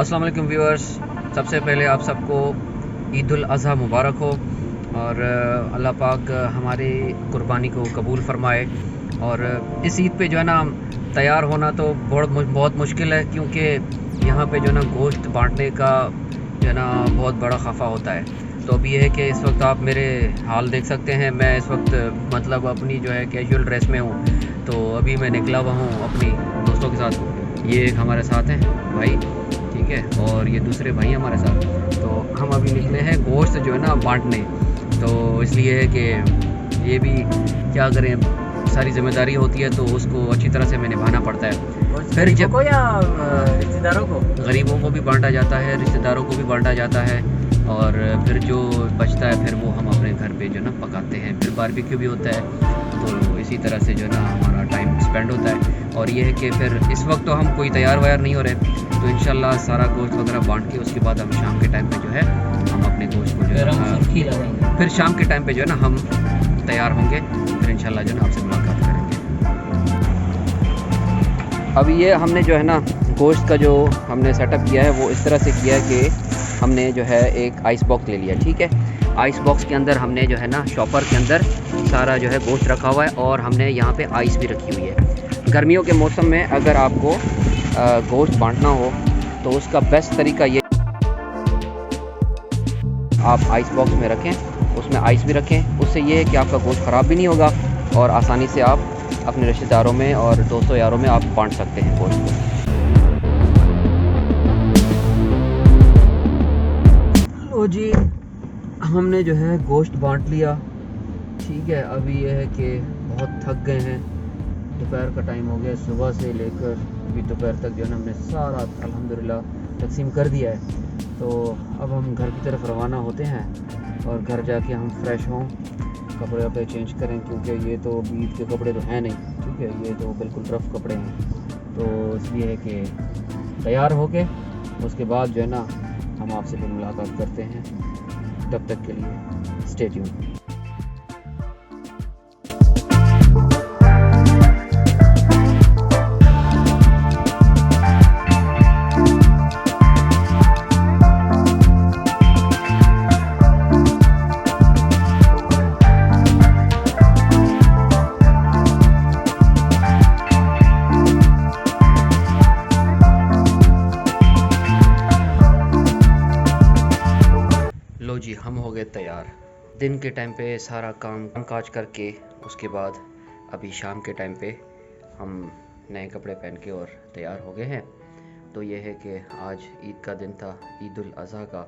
अस्सलाम वालेकुम व्यूअर्स। सबसे पहले आप सबको ईद उल अज़हा मुबारक हो और अल्लाह पाक हमारे कुर्बानी को कबूल फ़रमाए। और इस ईद पे जो है ना तैयार होना तो बहुत मुश्किल है, क्योंकि यहाँ पे जो है ना गोश्त बांटने का जो है ना बहुत बड़ा खफा होता है। तो अभी ये है कि इस वक्त आप मेरे हाल देख सकते हैं। मैं इस वक्त मतलब अपनी जो है कैजुअल ड्रेस में हूँ। तो अभी मैं निकला हुआ हूँ अपनी दोस्तों के साथ। ये एक हमारे साथ हैं भाई, ठीक है, और ये दूसरे भाई हमारे साथ। तो हम अभी निकले हैं गोश्त जो है ना बांटने। तो इसलिए है कि ये भी क्या करें, सारी जिम्मेदारी होती है तो उसको अच्छी तरह से हमें निभाना पड़ता है। फिर जब को या रिश्तेदारों को, गरीबों को भी बांटा जाता है, रिश्तेदारों को भी बांटा जाता है, और फिर जो बचता है फिर वो हम अपने घर पे जो है ना पकाते हैं। फिर बारबेक्यू भी होता है। तो इसी तरह से जो है ना हमारा टाइम स्पेंड होता है। और ये है कि फिर इस वक्त तो हम कोई तैयार व्यार नहीं हो रहे, तो इंशाल्लाह सारा गोश्त वगैरह बांट के उसके बाद हम शाम के टाइम पे जो है हम अपने गोश्त को जो है फिर शाम के टाइम पे जो है ना हम तैयार होंगे। फिर इंशाल्लाह जो है ना आपसे मुलाकात करेंगे। अभी ये हमने जो है ना गोश्त का जो हमने सेटअप किया है वो इस तरह से किया है कि हमने जो है एक आइस बॉक्स ले लिया, ठीक है। आइस बॉक्स के अंदर हमने जो है ना शॉपर के अंदर सारा जो है गोश्त रखा हुआ है, और हमने यहाँ पे आइस भी रखी हुई है। गर्मियों के मौसम में अगर आपको गोश्त बांटना हो तो उसका बेस्ट तरीका ये, आप आइस बॉक्स में रखें, उसमें आइस भी रखें। उससे ये है कि आपका गोश्त ख़राब भी नहीं होगा और आसानी से आप अपने रिश्तेदारों में और दोस्तों यारों में आप बांट सकते हैं गोश्त को। लो जी, हमने जो है गोश्त बांट लिया, ठीक है। अभी ये है कि बहुत थक गए हैं, दोपहर का टाइम हो गया। सुबह से लेकर अभी दोपहर तक जो है ना हमने सारा अल्हम्दुलिल्लाह तकसीम कर दिया है। तो अब हम घर की तरफ रवाना होते हैं और घर जाके हम फ्रेश हों, कपड़े वपड़े चेंज करें, क्योंकि ये तो ईद के कपड़े तो हैं नहीं, ठीक है, ये तो बिल्कुल रफ़ कपड़े हैं। तो इसलिए है कि तैयार होके उसके बाद जो है ना हम आपसे फिर मुलाकात करते हैं। तब तक के लिए स्टे ट्यून्ड। लो जी, हम हो गए तैयार। दिन के टाइम पे सारा काम काज करके उसके बाद अभी शाम के टाइम पे हम नए कपड़े पहन के और तैयार हो गए हैं। तो ये है कि आज ईद का दिन था, ईद उल अज़हा का।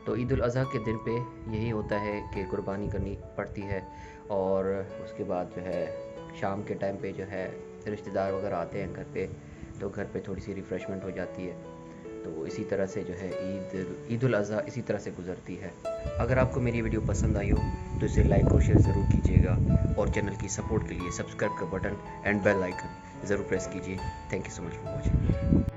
तो ईद उल अज़हा के दिन पे यही होता है कि कुर्बानी करनी पड़ती है, और उसके बाद जो है शाम के टाइम पे जो है रिश्तेदार वगैरह आते हैं घर पे, तो घर पे थोड़ी सी रिफ़्रेशमेंट हो जाती है। तो इसी तरह से जो है ईद उल अज़हा इसी तरह से गुज़रती है। अगर आपको मेरी वीडियो पसंद आई हो तो इसे लाइक और शेयर ज़रूर कीजिएगा, और चैनल की सपोर्ट के लिए सब्सक्राइब का बटन एंड बेल आइकन ज़रूर प्रेस कीजिए। Thank you so much for watching.